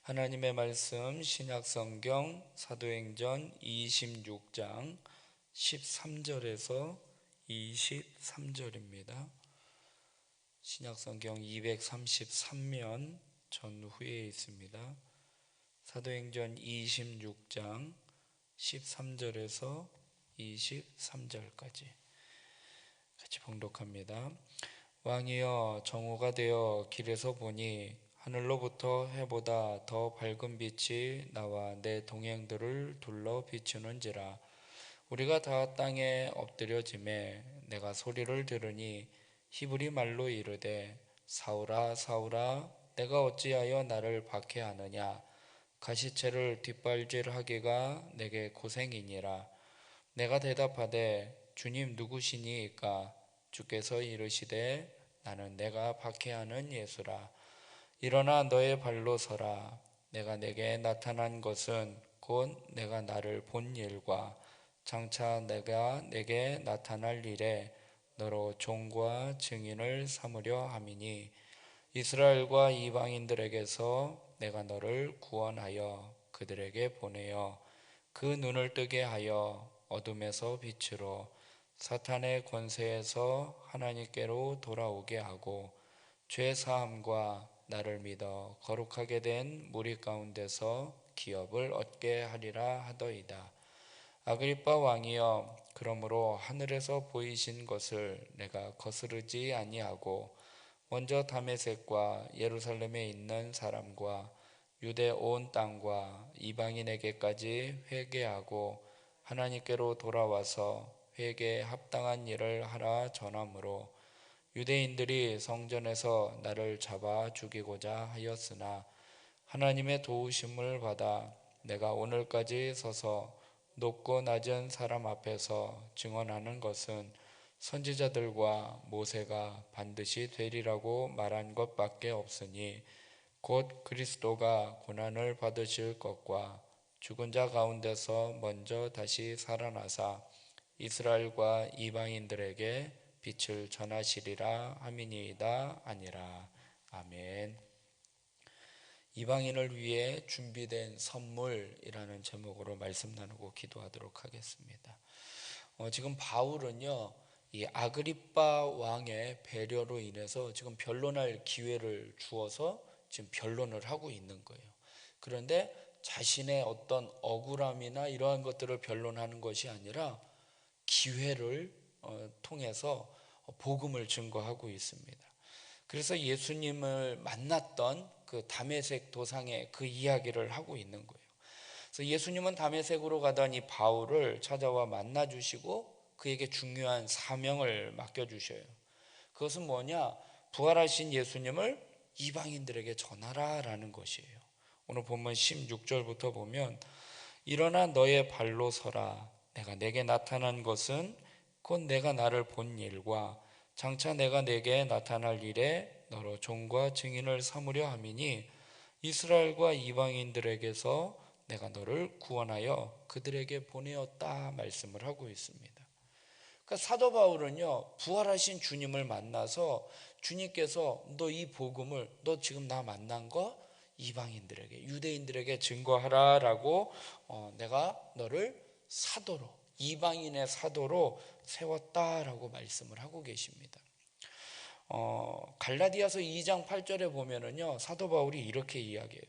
하나님의 말씀 신약성경 사도행전 26장 13절에서 23절입니다. 신약성경 233면 전후에 있습니다. 사도행전 26장 13절에서 23절까지 같이 봉독합니다. 왕이여, 정오가 되어 길에서 보니 하늘로부터 해보다 더 밝은 빛이 나와 내 동행들을 둘러 비추는지라. 우리가 다 땅에 엎드려지매 내가 소리를 들으니 히브리 말로 이르되 사울아 사울아 내가 어찌하여 나를 박해하느냐. 가시체를 뒷발질하기가 내게 고생이니라. 내가 대답하되 주님 누구시니이까. 주께서 이르시되 나는 내가 박해하는 예수라. 일어나 너의 발로 서라. 내가 내게 나타난 것은 곧 내가 나를 본 일과 장차 내가 내게 나타날 일에 너로 종과 증인을 삼으려 함이니, 이스라엘과 이방인들에게서 내가 너를 구원하여 그들에게 보내어 그 눈을 뜨게 하여 어둠에서 빛으로 사탄의 권세에서 하나님께로 돌아오게 하고 죄 사함과 나를 믿어 거룩하게 된 무리 가운데서 기업을 얻게 하리라 하더이다. 아그리빠 왕이여, 그러므로 하늘에서 보이신 것을 내가 거스르지 아니하고 먼저 다메섹과 예루살렘에 있는 사람과 유대 온 땅과 이방인에게까지 회개하고 하나님께로 돌아와서 회개에 합당한 일을 하라 전하므로, 유대인들이 성전에서 나를 잡아 죽이고자 하였으나 하나님의 도우심을 받아 내가 오늘까지 서서 높고 낮은 사람 앞에서 증언하는 것은 선지자들과 모세가 반드시 되리라고 말한 것밖에 없으니, 곧 그리스도가 고난을 받으실 것과 죽은 자 가운데서 먼저 다시 살아나사 이스라엘과 이방인들에게 빛을 전하시리라 함이니이다 아니라. 아멘. 이방인을 위해 준비된 선물이라는 제목으로 말씀 나누고 기도하도록 하겠습니다. 지금 바울은요, 이 아그리빠 왕의 배려로 인해서 지금 변론할 기회를 주어서 지금 변론을 하고 있는 거예요. 그런데 자신의 어떤 억울함이나 이러한 것들을 변론하는 것이 아니라 기회를 통해서 복음을 증거하고 있습니다. 그래서 예수님을 만났던 그 다메섹 도상의 그 이야기를 하고 있는 거예요. 그래서 예수님은 다메섹으로 가던 이 바울을 찾아와 만나주시고 그에게 중요한 사명을 맡겨주셔요. 그것은 뭐냐? 부활하신 예수님을 이방인들에게 전하라라는 것이에요. 오늘 본문 16절부터 보면, 일어나 너의 발로 서라. 내가 내게 나타난 것은 곧 내가 나를 본 일과 장차 내가 내게 나타날 일에 너로 종과 증인을 삼으려 함이니, 이스라엘과 이방인들에게서 내가 너를 구원하여 그들에게 보내었다 말씀을 하고 있습니다. 그러니까 사도 바울은요, 부활하신 주님을 만나서 주님께서 너 이 복음을, 너 지금 나 만난 거 이방인들에게, 유대인들에게 증거하라라고 내가 너를 사도로, 이방인의 사도로 세웠다라고 말씀을 하고 계십니다. 갈라디아서 2장 8절에 보면은요, 사도 바울이 이렇게 이야기해요.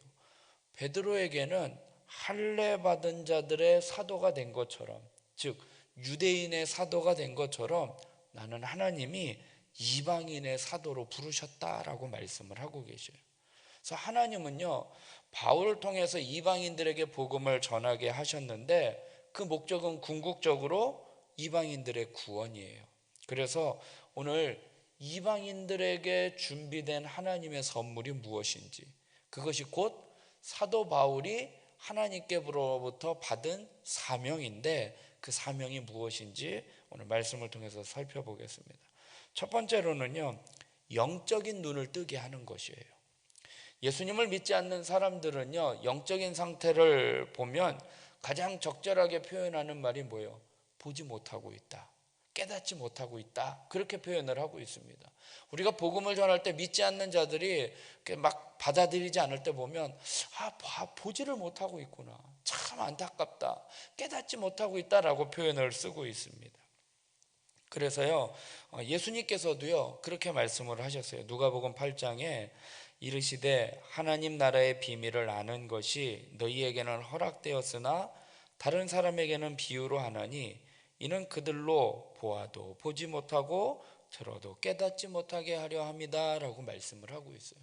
베드로에게는 할례 받은 자들의 사도가 된 것처럼, 즉 유대인의 사도가 된 것처럼 나는 하나님이 이방인의 사도로 부르셨다라고 말씀을 하고 계셔요. 그래서 하나님은요, 바울을 통해서 이방인들에게 복음을 전하게 하셨는데 그 목적은 궁극적으로 이방인들의 구원이에요. 그래서 오늘 이방인들에게 준비된 하나님의 선물이 무엇인지, 그것이 곧 사도 바울이 하나님께로부터 받은 사명인데 그 사명이 무엇인지 오늘 말씀을 통해서 살펴보겠습니다. 첫 번째로는요, 영적인 눈을 뜨게 하는 것이에요. 예수님을 믿지 않는 사람들은요, 영적인 상태를 보면 가장 적절하게 표현하는 말이 뭐예요? 보지 못하고 있다. 깨닫지 못하고 있다. 그렇게 표현을 하고 있습니다. 우리가 복음을 전할 때 믿지 않는 자들이 막 받아들이지 않을 때 보면 보지를 못하고 있구나. 참 안타깝다. 깨닫지 못하고 있다라고 표현을 쓰고 있습니다. 그래서요, 예수님께서도요 그렇게 말씀을 하셨어요. 누가복음 8장에 이르시되 하나님 나라의 비밀을 아는 것이 너희에게는 허락되었으나 다른 사람에게는 비유로 하나니 이는 그들로 보아도 보지 못하고 들어도 깨닫지 못하게 하려 함이다 라고 말씀을 하고 있어요.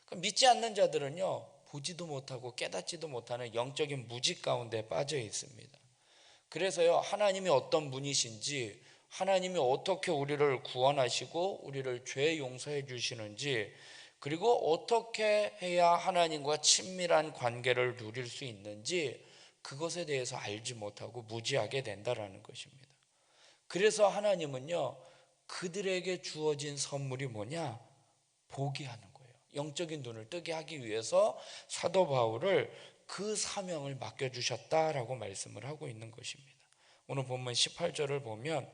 그러니까 믿지 않는 자들은요 보지도 못하고 깨닫지도 못하는 영적인 무지 가운데 빠져 있습니다. 그래서요 하나님이 어떤 분이신지, 하나님이 어떻게 우리를 구원하시고 우리를 죄 용서해 주시는지, 그리고 어떻게 해야 하나님과 친밀한 관계를 누릴 수 있는지 그것에 대해서 알지 못하고 무지하게 된다라는 것입니다. 그래서 하나님은요 그들에게 주어진 선물이 뭐냐? 보게 하는 거예요. 영적인 눈을 뜨게 하기 위해서 사도 바울을 그 사명을 맡겨주셨다라고 말씀을 하고 있는 것입니다. 오늘 본문 18절을 보면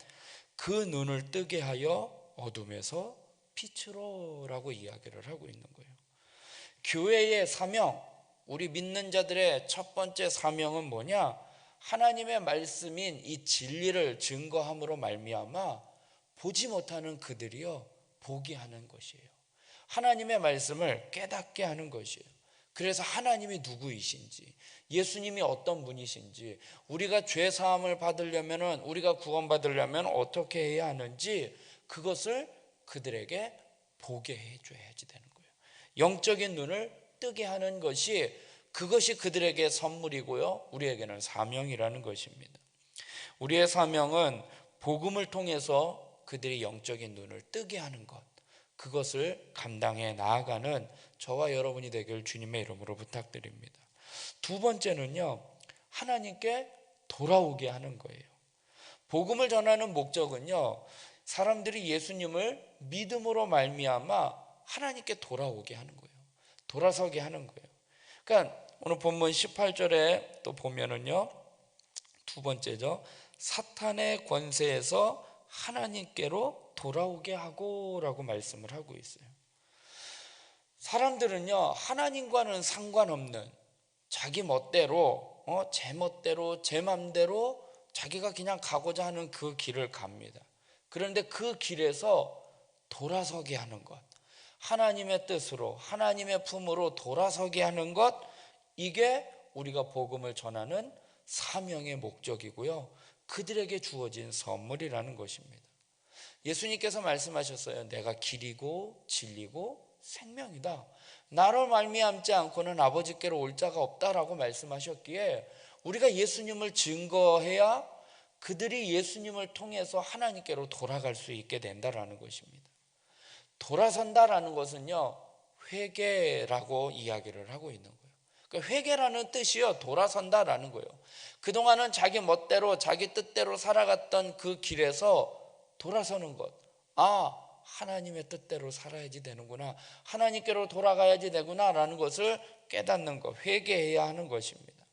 그 눈을 뜨게 하여 어둠에서 빛으로 라고 이야기를 하고 있는 거예요. 교회의 사명, 우리 믿는 자들의 첫 번째 사명은 뭐냐? 하나님의 말씀인 이 진리를 증거함으로 말미암아 보지 못하는 그들이요 보게 하는 것이에요. 하나님의 말씀을 깨닫게 하는 것이에요. 그래서 하나님이 누구이신지, 예수님이 어떤 분이신지, 우리가 죄 사함을 받으려면, 우리가 구원받으려면 어떻게 해야 하는지 그것을 그들에게 보게 해줘야지 되는 거예요. 영적인 눈을 뜨게 하는 것이, 그것이 그들에게 선물이고요 우리에게는 사명이라는 것입니다. 우리의 사명은 복음을 통해서 그들의 영적인 눈을 뜨게 하는 것, 그것을 감당해 나아가는 저와 여러분이 되길 주님의 이름으로 부탁드립니다. 두 번째는요 하나님께 돌아오게 하는 거예요. 복음을 전하는 목적은요 사람들이 예수님을 믿음으로 말미암아 하나님께 돌아오게 하는 거예요. 돌아서게 하는 거예요. 그러니까 오늘 본문 18절에 또 보면은요 두 번째죠, 사탄의 권세에서 하나님께로 돌아오게 하고 라고 말씀을 하고 있어요. 사람들은요 하나님과는 상관없는 자기 멋대로 제 멋대로 제 맘대로 자기가 그냥 가고자 하는 그 길을 갑니다. 그런데 그 길에서 돌아서게 하는 것, 하나님의 뜻으로 하나님의 품으로 돌아서게 하는 것, 이게 우리가 복음을 전하는 사명의 목적이고요 그들에게 주어진 선물이라는 것입니다. 예수님께서 말씀하셨어요. 내가 길이고 진리고 생명이다. 나로 말미암지 않고는 아버지께로 올 자가 없다라고 말씀하셨기에 우리가 예수님을 증거해야 그들이 예수님을 통해서 하나님께로 돌아갈 수 있게 된다라는 것입니다. 돌아선다라는 것은요 회개라고 이야기를 하고 있는 거예요. 그러니까 회개라는 뜻이요 돌아선다라는 거예요. 그동안은 자기 멋대로 자기 뜻대로 살아갔던 그 길에서 돌아서는 것, 하나님의 뜻대로 살아야지 되는구나, 하나님께로 돌아가야지 되구나 라는 것을 깨닫는 것, 회개해야 하는 것입니다.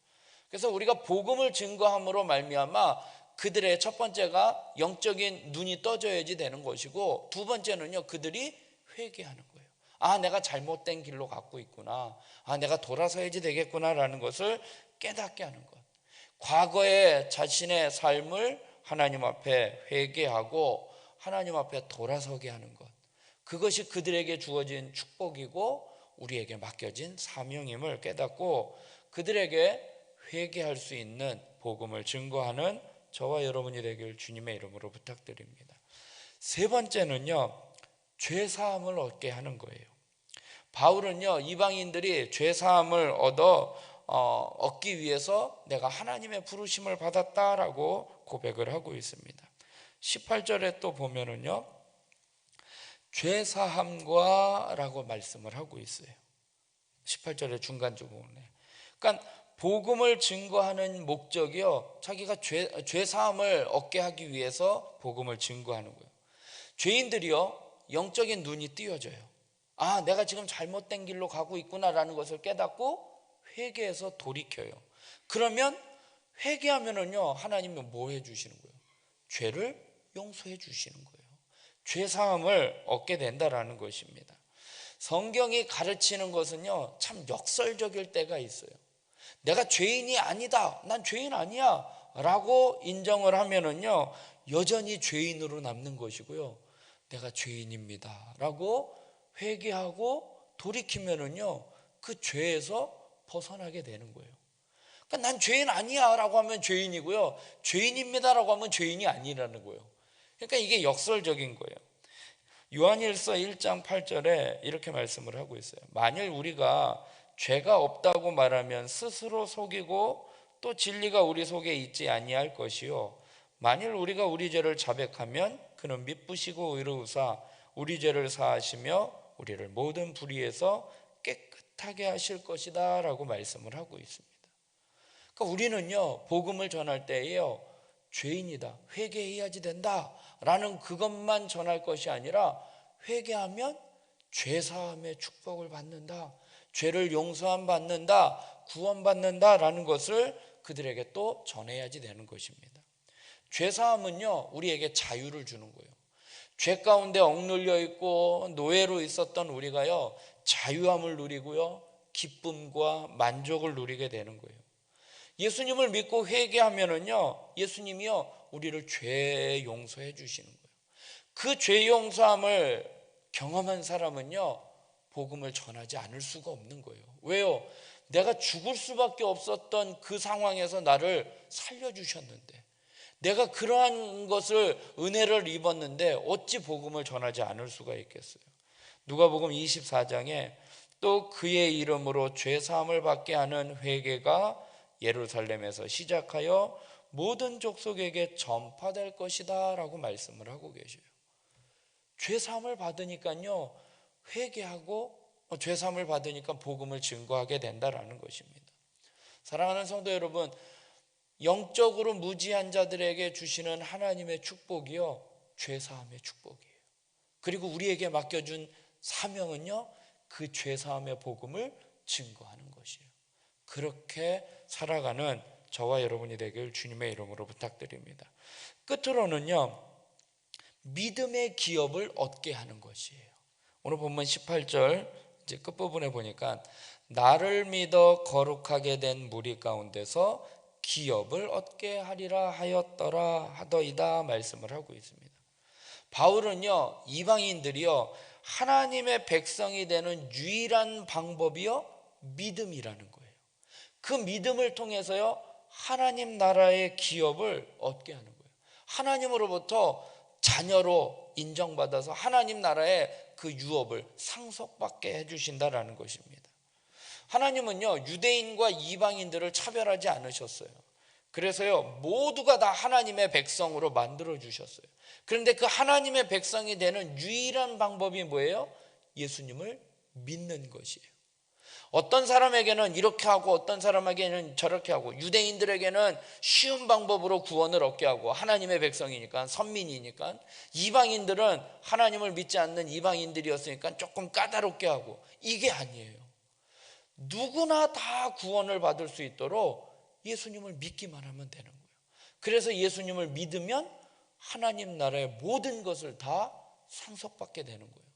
그래서 우리가 복음을 증거함으로 말미암아 그들의 첫 번째가 영적인 눈이 떠져야지 되는 것이고, 두 번째는요 그들이 회개하는 거예요. 내가 잘못된 길로 갖고 있구나, 내가 돌아서야지 되겠구나 라는 것을 깨닫게 하는 것, 과거의 자신의 삶을 하나님 앞에 회개하고 하나님 앞에 돌아서게 하는 것, 그것이 그들에게 주어진 축복이고 우리에게 맡겨진 사명임을 깨닫고 그들에게 회개할 수 있는 복음을 증거하는 저와 여러분이 되길 주님의 이름으로 부탁드립니다. 세 번째는요 죄사함을 얻게 하는 거예요. 바울은요 이방인들이 죄사함을 얻기 위해서 내가 하나님의 부르심을 받았다라고 고백을 하고 있습니다. 18절에 또 보면은요 죄사함과 라고 말씀을 하고 있어요. 18절의 중간 부분에. 그러니까 복음을 증거하는 목적이요 자기가 죄사함을 얻게 하기 위해서 복음을 증거하는 거예요. 죄인들이요 영적인 눈이 띄어져요. 내가 지금 잘못된 길로 가고 있구나라는 것을 깨닫고 회개해서 돌이켜요. 그러면 회개하면은요 하나님은 뭐 해주시는 거예요? 죄를 용서해 주시는 거예요. 죄 사함을 얻게 된다라는 것입니다. 성경이 가르치는 것은요, 참 역설적일 때가 있어요. 내가 죄인이 아니다, 난 죄인 아니야 라고 인정을 하면은요, 여전히 죄인으로 남는 것이고요, 내가 죄인입니다 라고 회개하고 돌이키면은요, 그 죄에서 벗어나게 되는 거예요. 그러니까 난 죄인 아니야 라고 하면 죄인이고요, 죄인입니다 라고 하면 죄인이 아니라는 거예요. 그러니까 이게 역설적인 거예요. 요한일서 1장 8절에 이렇게 말씀을 하고 있어요. 만일 우리가 죄가 없다고 말하면 스스로 속이고 또 진리가 우리 속에 있지 아니할 것이요, 만일 우리가 우리 죄를 자백하면 그는 미쁘시고 의로우사 우리 죄를 사하시며 우리를 모든 불의에서 깨끗하게 하실 것이다 라고 말씀을 하고 있습니다. 그러니까 우리는요, 복음을 전할 때에요, 죄인이다, 회개해야지 된다 라는 그것만 전할 것이 아니라, 회개하면 죄사함의 축복을 받는다, 죄를 용서함 받는다, 구원받는다 라는 것을 그들에게 또 전해야지 되는 것입니다. 죄사함은요, 우리에게 자유를 주는 거예요. 죄 가운데 억눌려 있고 노예로 있었던 우리가요, 자유함을 누리고요, 기쁨과 만족을 누리게 되는 거예요. 예수님을 믿고 회개하면은요, 예수님이요, 우리를 죄 용서해 주시는 거예요. 그 죄 용서함을 경험한 사람은요, 복음을 전하지 않을 수가 없는 거예요. 왜요? 내가 죽을 수밖에 없었던 그 상황에서 나를 살려주셨는데, 내가 그러한 것을 은혜를 입었는데 어찌 복음을 전하지 않을 수가 있겠어요? 누가복음 24장에 또 그의 이름으로 죄 사함을 받게 하는 회개가 예루살렘에서 시작하여 모든 족속에게 전파될 것이다 라고 말씀을 하고 계셔요. 죄 사함을 받으니까요, 회개하고 죄 사함을 받으니까 복음을 증거하게 된다라는 것입니다. 사랑하는 성도 여러분, 영적으로 무지한 자들에게 주시는 하나님의 축복이요, 죄 사함의 축복이에요. 그리고 우리에게 맡겨준 사명은요, 그 죄 사함의 복음을 증거하는 것이에요. 그렇게 살아가는 저와 여러분이 되길 주님의 이름으로 부탁드립니다. 끝으로는요, 믿음의 기업을 얻게 하는 것이에요. 오늘 본문 18절 이제 끝부분에 보니까 나를 믿어 거룩하게 된 무리 가운데서 기업을 얻게 하리라 하였더라 하더이다 말씀을 하고 있습니다. 바울은요, 이방인들이요, 하나님의 백성이 되는 유일한 방법이요, 믿음이라는 거예요. 그 믿음을 통해서요, 하나님 나라의 기업을 얻게 하는 거예요. 하나님으로부터 자녀로 인정받아서 하나님 나라의 그 유업을 상속받게 해주신다라는 것입니다. 하나님은요, 유대인과 이방인들을 차별하지 않으셨어요. 그래서요, 모두가 다 하나님의 백성으로 만들어 주셨어요. 그런데 그 하나님의 백성이 되는 유일한 방법이 뭐예요? 예수님을 믿는 것이에요. 어떤 사람에게는 이렇게 하고 어떤 사람에게는 저렇게 하고, 유대인들에게는 쉬운 방법으로 구원을 얻게 하고, 하나님의 백성이니까, 선민이니까, 이방인들은 하나님을 믿지 않는 이방인들이었으니까 조금 까다롭게 하고, 이게 아니에요. 누구나 다 구원을 받을 수 있도록 예수님을 믿기만 하면 되는 거예요. 그래서 예수님을 믿으면 하나님 나라의 모든 것을 다 상속받게 되는 거예요.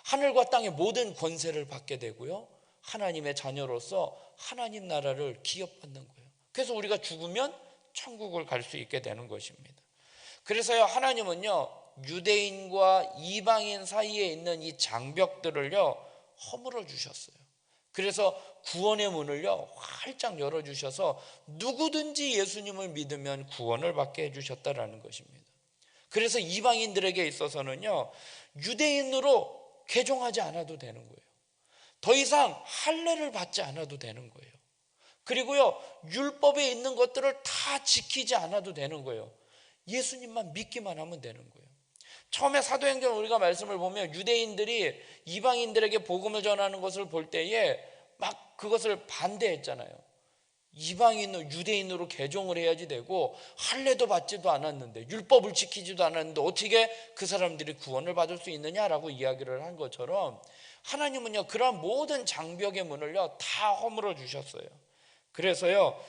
하늘과 땅의 모든 권세를 받게 되고요, 하나님의 자녀로서 하나님 나라를 기업받는 거예요. 그래서 우리가 죽으면 천국을 갈 수 있게 되는 것입니다. 그래서요, 하나님은요, 유대인과 이방인 사이에 있는 이 장벽들을요, 허물어 주셨어요. 그래서 구원의 문을요, 활짝 열어주셔서 누구든지 예수님을 믿으면 구원을 받게 해주셨다라는 것입니다. 그래서 이방인들에게 있어서는요, 유대인으로 개종하지 않아도 되는 거예요. 더 이상 할례를 받지 않아도 되는 거예요. 그리고요, 율법에 있는 것들을 다 지키지 않아도 되는 거예요. 예수님만 믿기만 하면 되는 거예요. 처음에 사도행전 우리가 말씀을 보면 유대인들이 이방인들에게 복음을 전하는 것을 볼 때에 막 그것을 반대했잖아요. 이방인으로, 유대인으로 개종을 해야지 되고 할례도 받지도 않았는데, 율법을 지키지도 않았는데 어떻게 그 사람들이 구원을 받을 수 있느냐라고 이야기를 한 것처럼, 하나님은요, 그런 모든 장벽의 문을요, 다 허물어 주셨어요. 그래서요,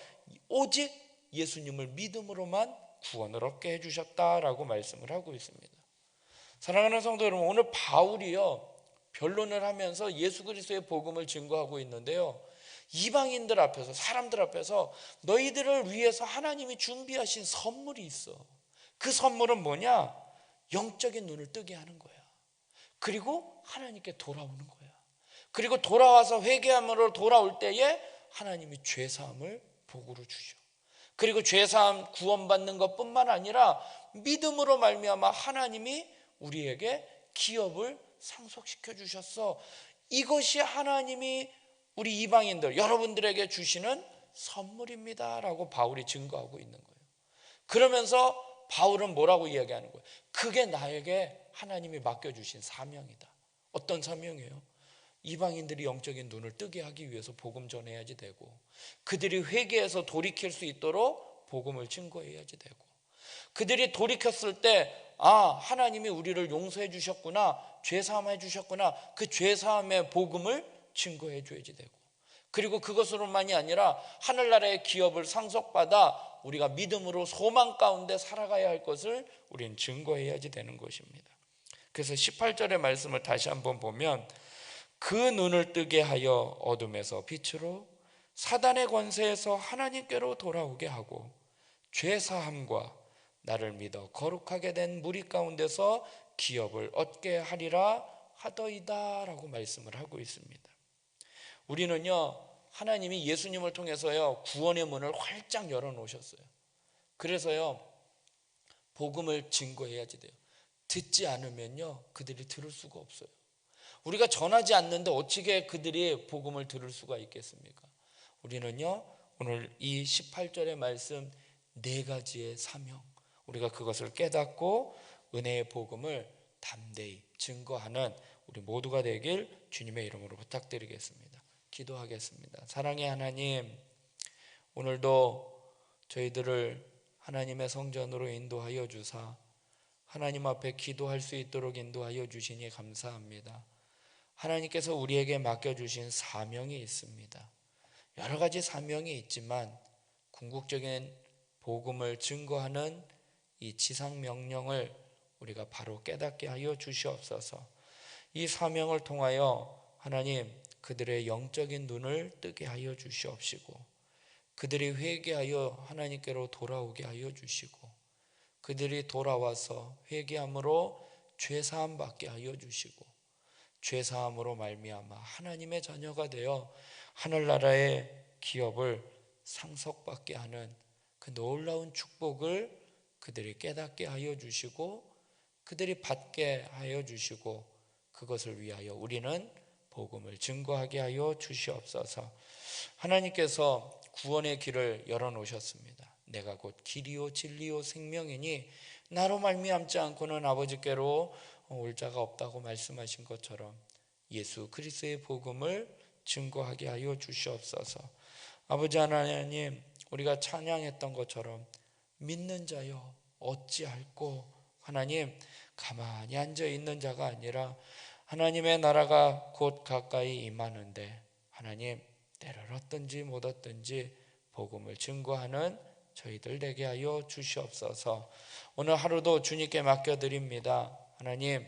오직 예수님을 믿음으로만 구원을 얻게 해주셨다라고 말씀을 하고 있습니다. 사랑하는 성도 여러분, 오늘 바울이요 변론을 하면서 예수 그리스도의 복음을 증거하고 있는데요, 이방인들 앞에서, 사람들 앞에서 너희들을 위해서 하나님이 준비하신 선물이 있어. 그 선물은 뭐냐? 영적인 눈을 뜨게 하는 거야. 그리고 하나님께 돌아오는 거야. 그리고 돌아와서 회개함으로 돌아올 때에 하나님이 죄사함을 복으로 주셔. 그리고 죄사함 구원받는 것뿐만 아니라 믿음으로 말미암아 하나님이 우리에게 기업을 상속시켜 주셨어. 이것이 하나님이 우리 이방인들, 여러분들에게 주시는 선물입니다 라고 바울이 증거하고 있는 거예요. 그러면서 바울은 뭐라고 이야기하는 거예요? 그게 나에게 하나님이 맡겨주신 사명이다. 어떤 사명이에요? 이방인들이 영적인 눈을 뜨게 하기 위해서 복음 전해야지 되고, 그들이 회개해서 돌이킬 수 있도록 복음을 증거해야지 되고, 그들이 돌이켰을 때 하나님이 우리를 용서해 주셨구나, 죄사함해 주셨구나, 그 죄사함의 복음을 증거해 줘야지 되고, 그리고 그것으로만이 아니라 하늘나라의 기업을 상속받아 우리가 믿음으로 소망 가운데 살아가야 할 것을 우리는 증거해야지 되는 것입니다. 그래서 18절의 말씀을 다시 한번 보면, 그 눈을 뜨게 하여 어둠에서 빛으로, 사단의 권세에서 하나님께로 돌아오게 하고, 죄사함과 나를 믿어 거룩하게 된 무리 가운데서 기업을 얻게 하리라 하더이다 라고 말씀을 하고 있습니다. 우리는요, 하나님이 예수님을 통해서요 구원의 문을 활짝 열어놓으셨어요. 그래서요 복음을 증거해야지 돼요. 듣지 않으면요 그들이 들을 수가 없어요. 우리가 전하지 않는데 어떻게 그들이 복음을 들을 수가 있겠습니까? 우리는요 오늘 이 18절의 말씀 4가지의 사명, 우리가 그것을 깨닫고 은혜의 복음을 담대히 증거하는 우리 모두가 되길 주님의 이름으로 부탁드리겠습니다. 기도하겠습니다. 사랑의 하나님, 오늘도 저희들을 하나님의 성전으로 인도하여 주사 하나님 앞에 기도할 수 있도록 인도하여 주시니 감사합니다. 하나님께서 우리에게 맡겨주신 사명이 있습니다. 여러 가지 사명이 있지만 궁극적인 복음을 증거하는 이 지상 명령을 우리가 바로 깨닫게 하여 주시옵소서. 이 사명을 통하여 하나님 그들의 영적인 눈을 뜨게 하여 주시옵시고, 그들이 회개하여 하나님께로 돌아오게 하여 주시고, 그들이 돌아와서 회개함으로 죄사함 받게 하여 주시고, 죄사함으로 말미암아 하나님의 자녀가 되어 하늘나라의 기업을 상속받게 하는 그 놀라운 축복을 그들이 깨닫게 하여 주시고, 그들이 받게 하여 주시고, 그것을 위하여 우리는 복음을 증거하게 하여 주시옵소서. 하나님께서 구원의 길을 열어놓으셨습니다. 내가 곧 길이요 진리요 생명이니 나로 말미암지 않고는 아버지께로 올 자가 없다고 말씀하신 것처럼 예수 그리스도의 복음을 증거하게 하여 주시옵소서. 아버지 하나님, 우리가 찬양했던 것처럼 믿는 자여 어찌할꼬, 하나님 가만히 앉아 있는 자가 아니라 하나님의 나라가 곧 가까이 임하는데 하나님 때를 얻든지 못 얻든지 복음을 증거하는 저희들 되게 하여 주시옵소서. 오늘 하루도 주님께 맡겨드립니다. 하나님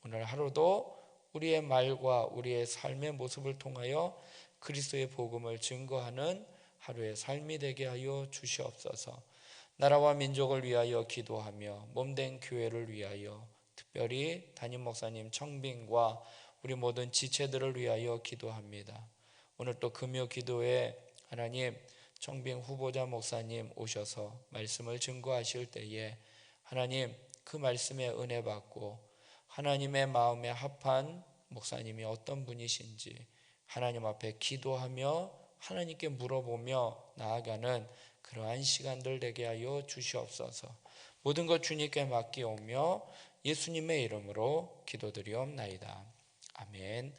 오늘 하루도 우리의 말과 우리의 삶의 모습을 통하여 그리스도의 복음을 증거하는 하루의 삶이 되게 하여 주시옵소서. 나라와 민족을 위하여 기도하며 몸된 교회를 위하여, 특별히 담임 목사님 청빙과 우리 모든 지체들을 위하여 기도합니다. 오늘 또 금요 기도에 하나님 청빙 후보자 목사님 오셔서 말씀을 증거하실 때에 하나님 그 말씀에 은혜 받고 하나님의 마음에 합한 목사님이 어떤 분이신지 하나님 앞에 기도하며 하나님께 물어보며 나아가는 그러한 시간들 되게 하여 주시옵소서. 모든 것 주님께 맡기오며 예수님의 이름으로 기도드리옵나이다. 아멘.